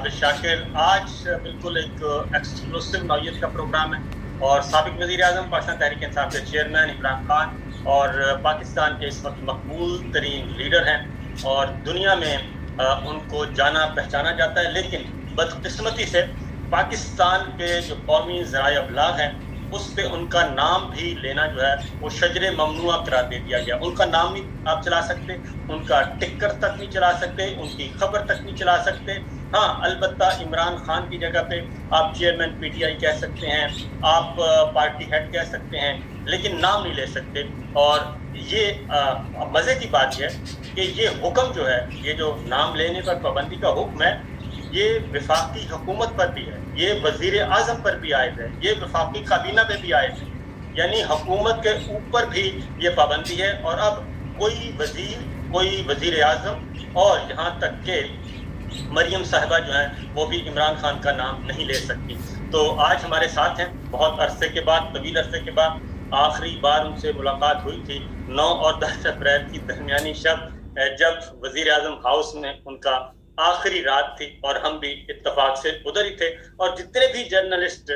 साबिर शाकिर। आज बिल्कुल एक एक्सक्लूसिव नौयत का प्रोग्राम है और साबिक वज़ीर-ए-आज़म पाकिस्तान तहरीक इंसाफ के चेयरमैन इमरान खान और पाकिस्तान के इस वक्त मकबूल तरीन लीडर हैं और दुनिया में उनको जाना पहचाना जाता है, लेकिन बदकिस्मती से पाकिस्तान के जो कौमी ज़राए अबलाग हैं उस पे उनका नाम भी लेना जो है वो शजरे ममनुआ करार दे दिया गया। उनका नाम नहीं आप चला सकते, उनका टिक्कर तक नहीं चला सकते, उनकी खबर तक नहीं चला सकते। हाँ, अलबत्ता इमरान खान की जगह पे आप चेयरमैन पीटीआई कह सकते हैं, आप पार्टी हेड कह सकते हैं, लेकिन नाम नहीं ले सकते। और ये मज़े की बात है कि ये हुक्म जो है, ये जो नाम लेने पर पाबंदी का हुक्म है, ये वफाकी हुकूमत पर भी है, ये वज़ीर आज़म पर भी आयद है, ये वफाकी काबीना पे भी आयद है, यानी हुकूमत के ऊपर भी ये पाबंदी है। और अब कोई वज़ीर, कोई वज़ीर आज़म और यहाँ तक के मरियम साहिबा जो है वो भी इमरान खान का नाम नहीं ले सकती। तो आज हमारे साथ हैं, बहुत अरसे के बाद, तवील अरसे के बाद आखिरी बार उनसे मुलाकात हुई थी 9 और 10 अप्रैल की दरमियानी शब, जब वज़ीर आज़म हाउस में उनका आखिरी रात थी और हम भी इत्तेफाक से उधर ही थे। और जितने भी जर्नलिस्ट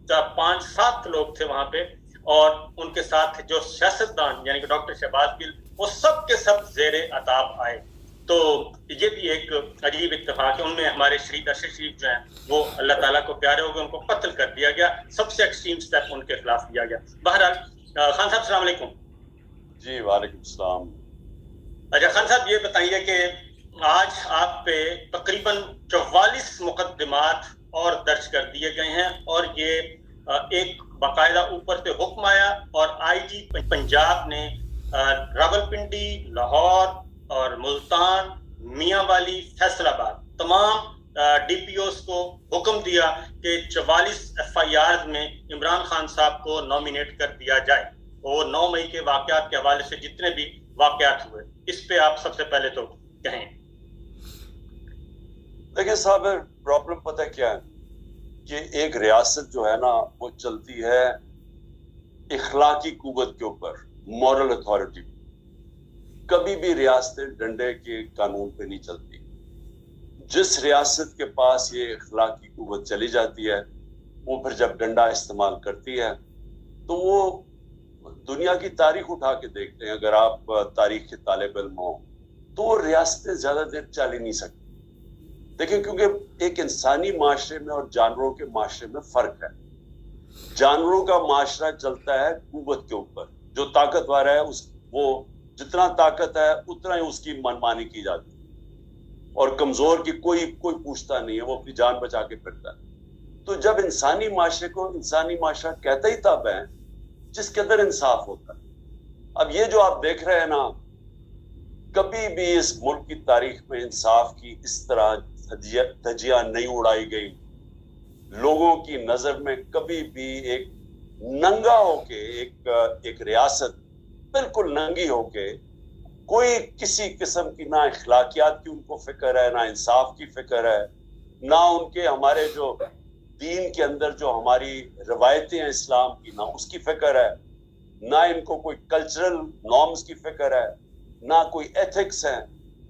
5-7 लोग थे वहां पे और उनके साथ जो सियासतदान यानी कि डॉक्टर शहबाज गिल, वो सब के सब ज़ेरे अताब आए। तो ये भी एक अजीब इत्तेफाक है। उनमें हमारे शरीफ अरशद शरीफ जो हैं वो अल्लाह ताला को प्यारे हो गए, उनको कत्ल कर दिया गया, सबसे एक्सट्रीम स्टेप उनके खिलाफ लिया गया। बहरहाल खान साहब अस्सलाम वालेकुम। जी वालेकुम सलाम। अच्छा खान साहब, ये बताइए कि आज आप पे तकरीबन 44 मुकदमात और दर्ज कर दिए गए हैं और ये एक बाकायदा ऊपर से हुक्म आया और आईजी पंजाब ने रावलपिंडी, लाहौर और मुल्तान, मियांवाली, फैसलाबाद तमाम डीपीओस को हुक्म दिया कि 44 एफआईआर में इमरान खान साहब को नॉमिनेट कर दिया जाए। वो 9 मई के वाकयात के हवाले से जितने भी वाकयात हुए, इस पे आप सबसे पहले तो कहें। देखिए साहब, प्रॉब्लम पता है क्या है कि एक रियासत जो है ना वो चलती है इखलाकी कुव्वत के ऊपर, मॉरल अथॉरिटी। कभी भी रियासतें डंडे के कानून पे नहीं चलती। जिस रियासत के पास ये इखलाकी कुव्वत चली जाती है वो फिर जब डंडा इस्तेमाल करती है तो वो दुनिया की तारीख उठा के देखते हैं, अगर आप तारीख के तालिब इल्म हो तो वो रियासतें ज्यादा देर चल ही नहीं सकती। देखिए, क्योंकि एक इंसानी माशरे में और जानवरों के माशरे में फर्क है। जानवरों का माशरा चलता है कुव्वत के ऊपर, जो ताकतवर है वो जितना ताकत है उतना ही उसकी मनमानी की जाती है और कमजोर की कोई पूछता नहीं है, वो अपनी जान बचा के फिरता है। तो जब इंसानी माशरे को इंसानी माशरा कहता ही तब है जिसके अंदर इंसाफ होता है। अब ये जो आप देख रहे हैं ना, कभी भी इस मुल्क की तारीख में इंसाफ की इस तरह धज्जियां नहीं उड़ाई गई। लोगों की नजर में कभी भी एक नंगा होके एक रियासत बिल्कुल नंगी होके, कोई किसी किस्म की ना इखलाकियात की उनको फिक्र है, ना इंसाफ की फिक्र है, ना उनके हमारे जो दीन के अंदर जो हमारी रवायतें हैं इस्लाम की, ना उसकी फिक्र है, ना इनको कोई कल्चरल नॉर्म्स की फिक्र है, ना कोई एथिक्स है।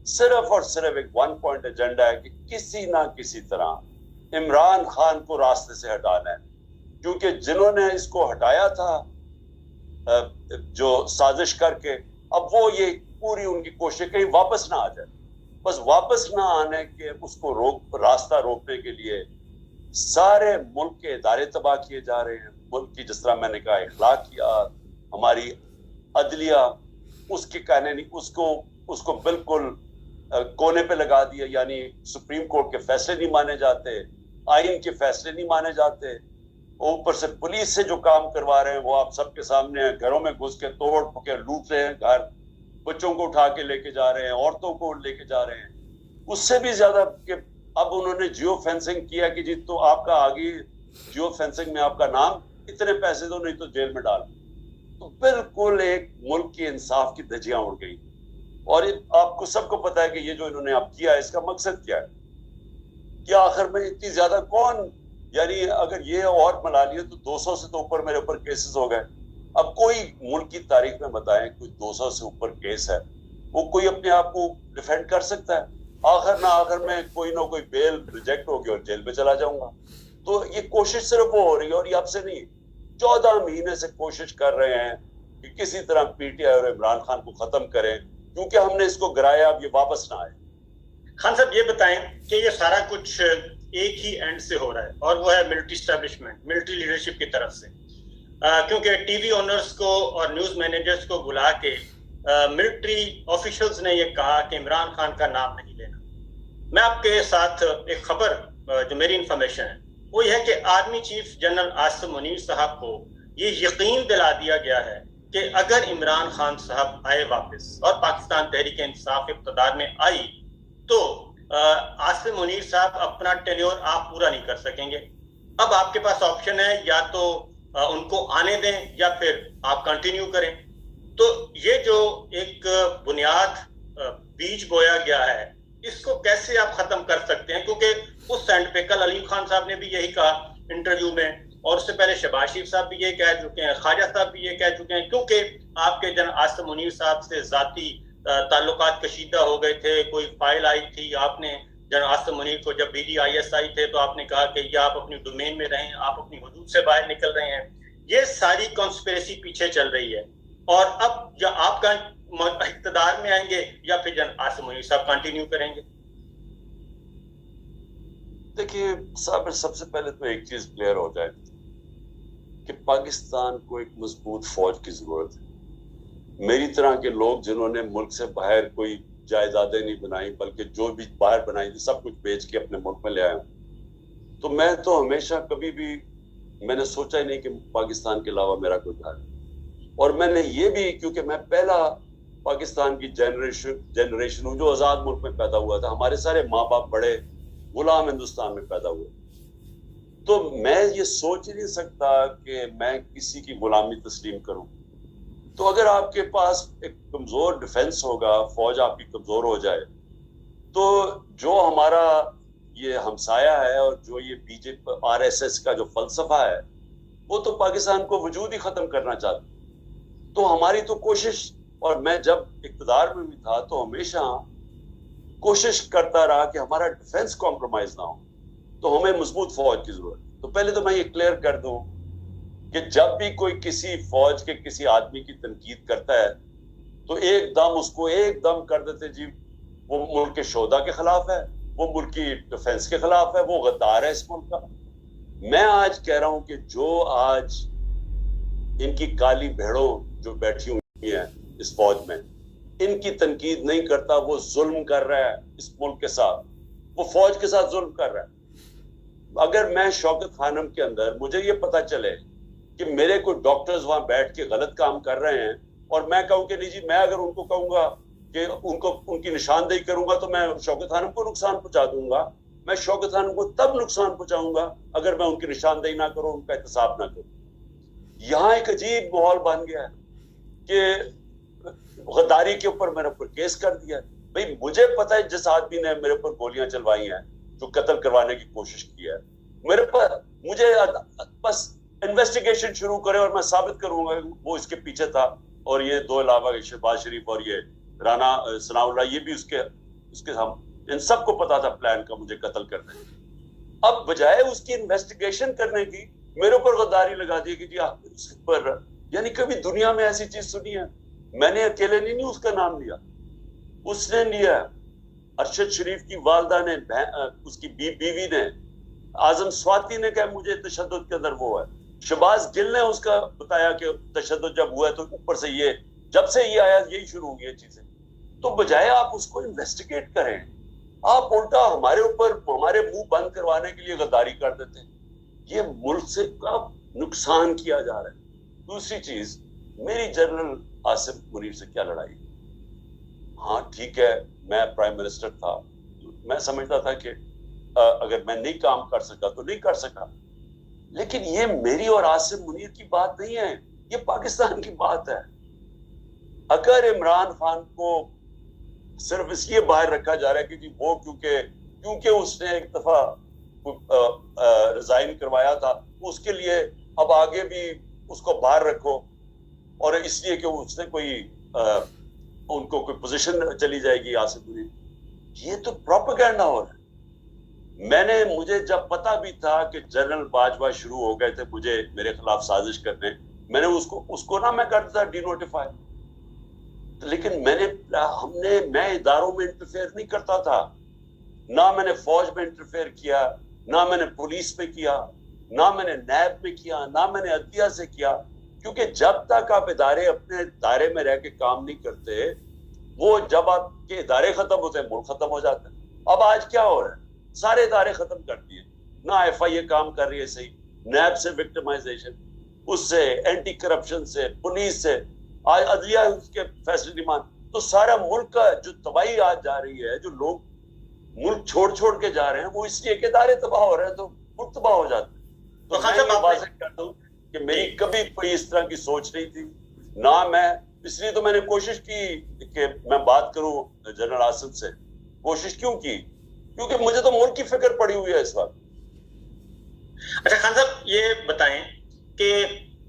सिर्फ और सिर्फ एक 1 पॉइंट एजेंडा है कि किसी ना किसी तरह इमरान खान को रास्ते से हटाना है, क्योंकि जिन्होंने इसको हटाया था जो साजिश करके, अब वो ये पूरी उनकी कोशिश कहीं वापस ना आ जाए। बस वापस ना आने के उसको रास्ता रोकने के लिए सारे मुल्क के इदारे तबाह किए जा रहे हैं। मुल्क की, जिस तरह मैंने कहा, इखलाकियात, हमारी अदलिया, उसके कहने नहीं, उसको बिल्कुल कोने पे लगा दिया। यानी सुप्रीम कोर्ट के फैसले नहीं माने जाते, आइन के फैसले नहीं माने जाते, ऊपर से पुलिस से जो काम करवा रहे हैं वो आप सबके सामने है। घरों में घुस के तोड़ के लूट रहे हैं घर, बच्चों को उठा के लेके जा रहे हैं, औरतों को लेके जा रहे हैं। उससे भी ज्यादा कि अब उन्होंने जियो फेंसिंग किया कि जी तो आपका आगे जियो फेंसिंग में आपका नाम, इतने पैसे दो नहीं तो जेल में डाल। तो बिल्कुल एक मुल्क की इंसाफ की धज्जियां उड़ गई। और आपको सबको पता है कि ये जो इन्होंने अब किया है, इसका मकसद क्या है कि आखिर में इतनी ज्यादा कौन, यानी अगर ये और मिला लिए तो 200 से तो ऊपर मेरे ऊपर केसेस हो गए। अब कोई मुल्क की तारीख में बताएं कोई 200 से ऊपर केस है, वो कोई अपने आप को डिफेंड कर सकता है? आखिर ना आखिर में कोई ना कोई बेल रिजेक्ट होगी और जेल में चला जाऊंगा। तो ये कोशिश सिर्फ वो हो रही है, और ये अब से नहीं, 14 महीने से कोशिश कर रहे हैं कि किसी तरह पीटीआई और इमरान खान को खत्म करें, क्योंकि हमने इसको गिराया, अब ये वापस ना आए। खान साहब ये बताएं कि ये सारा कुछ एक ही एंड से हो रहा है, और वो है मिलिट्री स्टैब्लिशमेंट, मिलिट्री लीडरशिप की तरफ से। क्योंकि टीवी ओनर्स को और न्यूज मैनेजर्स को बुला के मिलिट्री ऑफिशियल्स ने ये कहा कि इमरान खान का नाम नहीं लेना। मैं आपके साथ एक खबर जो मेरी इंफॉर्मेशन है वो ये है कि army chief general Asim Munir साहब को ये यकीन दिला दिया गया है कि अगर इमरान खान साहब आए वापस और पाकिस्तान तहरीक इंसाफ इक़्तिदार में आई तो आसिम मुनीर साहब अपना टेन्योर आप पूरा नहीं कर सकेंगे। अब आपके पास ऑप्शन है, या तो उनको आने दें या फिर आप कंटिन्यू करें। तो ये जो एक बुनियाद बीज बोया गया है, इसको कैसे आप खत्म कर सकते हैं? क्योंकि उस एंड पे कल अलीम खान साहब ने भी यही कहा इंटरव्यू में, और उससे पहले शहबाज शरीफ साहब भी ये कह चुके हैं, ख्वाजा साहब भी ये कह चुके हैं, क्योंकि आपके जनरल आसिम मुनीर साहब से जाती ताल्लुकात कशीदा हो गए थे। कोई फाइल आई थी, आपने जनरल आसिम मुनीर को जब BDIS आई थे तो आपने कहा कि ये आप अपनी डोमेन में रहें, आप अपनी हदूद से बाहर निकल रहे हैं। ये सारी कॉन्स्पिरेसी पीछे चल रही है, और अब या आपका इक़्तिदार में आएंगे या फिर जनरल आसिम मुनीर साहब कंटिन्यू करेंगे। देखिए साहब, सबसे पहले तो एक चीज क्लियर हो जाए कि पाकिस्तान को एक मजबूत फौज की जरूरत है। मेरी तरह के लोग जिन्होंने मुल्क से बाहर कोई जायदादें नहीं बनाई, बल्कि जो भी बाहर बनाई थी सब कुछ बेच के अपने मुल्क में ले आए, तो मैं तो हमेशा कभी भी मैंने सोचा ही नहीं कि पाकिस्तान के अलावा मेरा कोई घर है। और मैंने ये भी, क्योंकि मैं पहला पाकिस्तान की जनरेशन हूँ जो आजाद मुल्क में पैदा हुआ था, हमारे सारे माँ बाप बड़े गुलाम हिंदुस्तान में पैदा हुए, तो मैं ये सोच ही नहीं सकता कि मैं किसी की गुलामी तस्लीम करूं। तो अगर आपके पास एक कमजोर डिफेंस होगा, फौज आपकी कमजोर हो जाए, तो जो हमारा ये हमसाया है और जो ये बीजेपी RSS का जो फलसफा है, वो तो पाकिस्तान को वजूद ही खत्म करना चाहते। तो हमारी तो कोशिश, और मैं जब इक़्तिदार में भी था तो हमेशा कोशिश करता रहा कि हमारा डिफेंस कॉम्प्रोमाइज ना हो, तो हमें मजबूत फौज की जरूरत है। तो पहले तो मैं ये क्लियर कर दूं कि जब भी कोई किसी फौज के किसी आदमी की तनकीद करता है तो एकदम उसको एकदम कर देते जी वो मुल्क के शोधा के खिलाफ है, वो मुल्क की डिफेंस के खिलाफ है, वो गद्दार है इस मुल्क का। मैं आज कह रहा हूं कि जो आज इनकी काली भेड़ों जो बैठी हुई है इस फौज में, इनकी तनकीद नहीं करता, वो जुल्म कर रहा है इस मुल्क के साथ, वो फौज के साथ जुल्म कर रहा है। अगर मैं शौकत खानम के अंदर मुझे ये पता चले कि मेरे को डॉक्टर्स वहां बैठ के गलत काम कर रहे हैं, और मैं कहूं कि नहीं जी, मैं अगर उनको कहूंगा कि उनको उनकी निशानदेही करूंगा तो मैं शौकत खानम को नुकसान पहुंचा दूंगा। मैं शौकत खानम को तब नुकसान पहुंचाऊंगा अगर मैं उनकी निशानदेही ना करूं, उनका एहतसाब ना करूं। यहाँ एक अजीब माहौल बन गया है कि गद्दारी के ऊपर मेरे ऊपर केस कर दिया। भाई मुझे पता है जिस आदमी ने मेरे ऊपर गोलियां चलवाई हैं, जो कत्ल करवाने की कोशिश की है, मेरे पर मुझे बस इन्वेस्टिगेशन शुरू करे और मैं साबित करूंगा वो इसके पीछे था। और ये दो अलावा शहबाज शरीफ और ये राना सनाउल्लाह, ये भी उसके हम इन सबको पता था प्लान का मुझे कत्ल करने। अब बजाय उसकी इन्वेस्टिगेशन करने की मेरे ऊपर गद्दारी लगा दी कि जी आप उसके ऊपर, यानी कभी दुनिया में ऐसी चीज सुनी है? मैंने अकेले नहीं उसका नाम लिया, उसने लिया। अरशद शरीफ की वालदा ने, उसकी बीवी ने, आजम स्वाति ने कहा मुझे तशद्दुद के अंदर वो है। शहबाज गिल ने उसका बताया कि तशद्दुद जब हुआ है तो ऊपर से ये, जब से ये आया यही शुरू हुई है चीजें। तो बजाय आप उसको इन्वेस्टिगेट करें, आप उल्टा हमारे ऊपर हमारे मुंह बंद करवाने के लिए गद्दारी कर देते हैं। ये मुल्क से कब नुकसान किया जा रहा है। दूसरी चीज, मेरी जनरल आसिम मुनीर से क्या लड़ाई? हाँ ठीक है, मैं प्राइम मिनिस्टर था, मैं समझता था कि अगर मैं नहीं काम कर सका तो नहीं कर सका, लेकिन ये मेरी और आसिम मुनीर की बात नहीं है, ये पाकिस्तान की बात है। अगर इमरान खान को सिर्फ इसलिए बाहर रखा जा रहा है कि जी वो क्योंकि उसने एक दफा रिजाइन करवाया था, उसके लिए अब आगे भी उसको बाहर रखो, और इसलिए कि उसने कोई उनको कोई पोजीशन चली जाएगी आसिम मुनीर, ये तो प्रोपेगेंडा हो रहा है। मुझे जब पता भी था कि जनरल बाजवा शुरू हो गए थे मुझे मेरे खिलाफ साजिश करने, मैंने उसको ना मैं करता था डिनोटिफाई, लेकिन मैं इदारों में इंटरफेयर नहीं करता था, ना मैंने फौज में इंटरफेयर किया, ना मैंने पुलिस में किया, ना मैंने नैब में किया, ना मैंने अदलिया से किया, क्योंकि जब तक आप इदारे अपने दायरे में रह के काम नहीं करते, वो जब आपके इदारे खत्म होते हैं मुल्क खत्म हो जाता है। अब आज क्या हो रहा है, सारे इदारे खत्म कर दिए, ना FIA काम कर रही है सही, नैब से विक्टिमाइजेशन, उससे एंटी करप्शन से, पुलिस से, आज अदलिया उसके फैसले नहीं मान, तो सारा मुल्क का जो तबाही आज जा रही है, जो लोग मुल्क छोड़ छोड़ के जा रहे हैं, वो इसलिए के इदारे तबाह हो रहे हैं, तो मुल्क तबाह हो जाते हैं। तो मैं ये बात करता हूँ कि मेरी कभी कोई इस तरह की सोच नहीं थी, ना मैं, इसलिए तो मैंने कोशिश की कि मैं बात करूं जनरल आसिफ से। कोशिश क्यों की? क्योंकि मुझे तो मुल्क की फिक्र पड़ी हुई है इस वक्त। अच्छा खान साहब, ये बताएं कि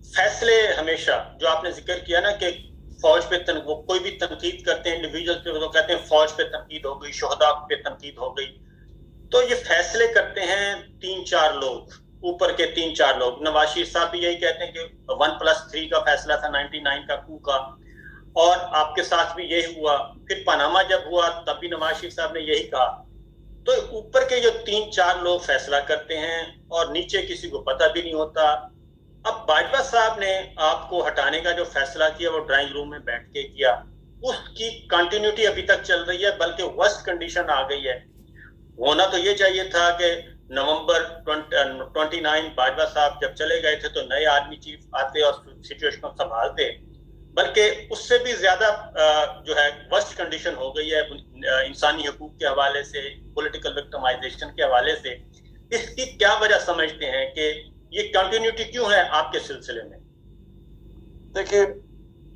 फैसले हमेशा जो आपने जिक्र किया ना कि फौज पे वो कोई भी तनकीद करते हैं इंडिविजुअल पे, तो कहते हैं फौज पे तनकीद हो गई, शोहदा पे तनकीद हो गई, तो ये फैसले करते हैं 3-4 लोग, ऊपर के 3-4 लोग। नवाज शरीफ साहब भी यही कहते हैं कि 1+3 का फैसला था 99 का कू का, और आपके साथ भी यही हुआ, फिर पनामा जब हुआ तब भी नवाज शरीफ साहब ने यही कहा। तो ऊपर के जो 3-4 लोग फैसला करते हैं और नीचे किसी को पता भी नहीं होता। अब बाजवा साहब ने आपको हटाने का जो फैसला किया वो ड्राइंग रूम में बैठ के किया, उसकी कंटिन्यूटी अभी तक चल रही है, बल्कि वर्स्ट कंडीशन आ गई है। होना तो ये चाहिए था कि नवंबर 29 बाजवा साहब जब चले गए थे तो नए आर्मी चीफ आते और सिचुएशन को संभालते, बल्कि उससे भी ज्यादा जो है वर्स्ट कंडीशन हो गई है इंसानी हकूक के हवाले से, पॉलिटिकल विक्टिमाइजेशन के हवाले से। इसकी क्या वजह समझते हैं कि ये कंटिन्यूटी क्यों है आपके सिलसिले में? देखिए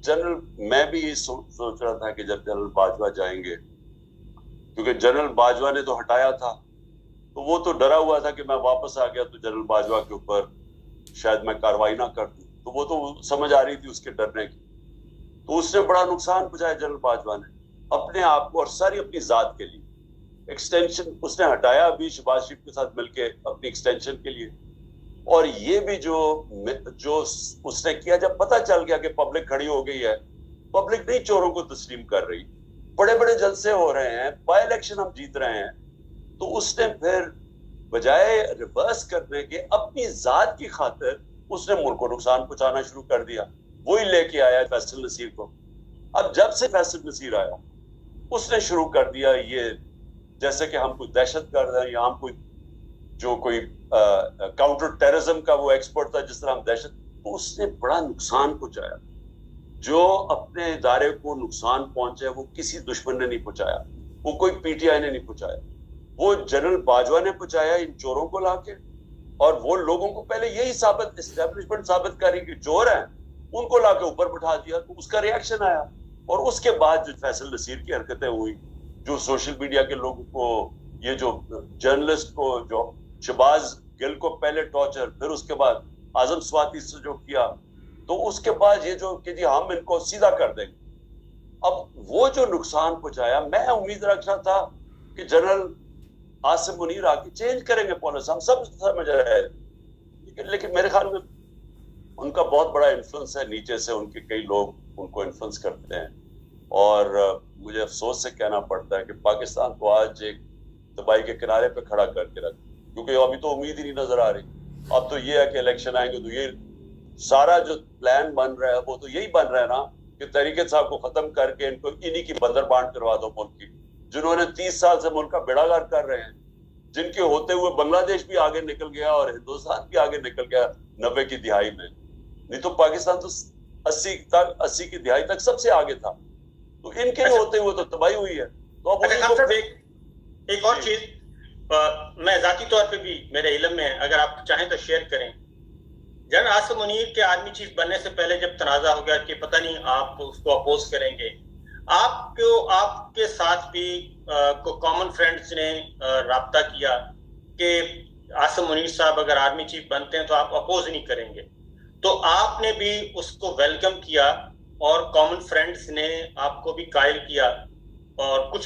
जनरल, मैं भी सोच रहा था कि जब जनरल बाजवा जाएंगे, क्योंकि जनरल बाजवा ने तो हटाया था, तो वो तो डरा हुआ था कि मैं वापस आ गया तो जनरल बाजवा के ऊपर शायद मैं कार्रवाई ना कर दूं, तो वो तो समझ आ रही थी उसके डरने की। तो उसने बड़ा नुकसान पहुंचाया जनरल बाजवा ने अपने आप को और सारी अपनी जात के लिए। एक्सटेंशन उसने हटाया अभी शहबाज शरीफ के साथ मिलके अपनी एक्सटेंशन के लिए, और ये भी जो उसने किया, जब पता चल गया कि पब्लिक खड़ी हो गई है, पब्लिक नहीं चोरों को तस्लीम कर रही, बड़े बड़े जलसे हो रहे हैं, बाय इलेक्शन हम जीत रहे हैं, तो उसने फिर बजाय रिवर्स करने के अपनी जात की खातिर उसने मुल्क को नुकसान पहुंचाना शुरू कर दिया। वही लेके आया फैसल नसीर को। अब जब से फैसल नसीर आया उसने शुरू कर दिया ये, जैसे कि हम कोई दहशत गर्द हैं या हम कोई काउंटर टेररिज्म का वो एक्सपर्ट था, जिस तरह हम दहशत, तो उसने बड़ा नुकसान पहुंचाया। जो अपने इदारे को नुकसान पहुंचे वो किसी दुश्मन ने नहीं पहुंचाया, वो कोई PTI ने नहीं पहुंचाया, वो जनरल बाजवा ने पहुंचाया इन चोरों को लाके। और वो लोगों को पहले यही एस्टेब्लिशमेंट साबित करी कि चोर हैं, उनको लाके ऊपर बैठा दिया, तो उसका रिएक्शन आया। और उसके बाद जो फैसल नसीर की हरकतें हुई, जो सोशल मीडिया के लोगों को, ये जो जर्नलिस्ट को, जो शहबाज गिल को पहले टॉर्चर, फिर उसके बाद आजम स्वाति से जो किया, तो उसके बाद ये जो कि जी हम इनको सीधा कर देंगे। अब वो जो नुकसान पहुंचाया, मैं उम्मीद रखता था कि जनरल आसिम मुनीर आके चेंज करेंगे पॉलिसी, हम सब समझ रहे हैं, लेकिन मेरे ख्याल में उनका बहुत बड़ा इन्फ्लुएंस है नीचे से, उनके कई लोग उनको इन्फ्लुएंस करते हैं। और मुझे अफसोस से कहना पड़ता है कि पाकिस्तान को आज एक तबाही के किनारे पे खड़ा करके रख, क्योंकि अभी तो उम्मीद ही नहीं नजर आ रही। अब तो ये है कि इलेक्शन आएंगे तो ये सारा जो प्लान बन रहा है वो तो यही बन रहा है ना कि तरीके साहब को खत्म करके इनको इन्हीं की बंदरबांट करवा दो मुल्क की, जिन्होंने 30 साल से मुल्क का बेड़ागार कर रहे हैं, जिनके होते हुए बांग्लादेश भी आगे निकल गया और हिंदुस्तान भी आगे निकल गया 90 की दिहाई में। नहीं तो पाकिस्तान तो 80 की दिहाई तक सबसे आगे था, तो इनके होते हुए तो तबाही हुई है। तो अब एक और चीज मैं जाती तौर पे भी मेरे इल्म में, अगर आप चाहें तो शेयर करें। जनरल आसिम मुनीर के आर्मी चीफ बनने से पहले जब तनाजा हो गया कि पता नहीं आप उसको अपोज करेंगे, आपके साथ भी कॉमन फ्रेंड्स ने राब्ता किया कि आसिम मुनीर साहब अगर आर्मी चीफ बनते हैं तो आप अपोज नहीं करेंगे, तो आपने भी उसको वेलकम किया और कॉमन फ्रेंड्स ने आपको भी कायल किया और कुछ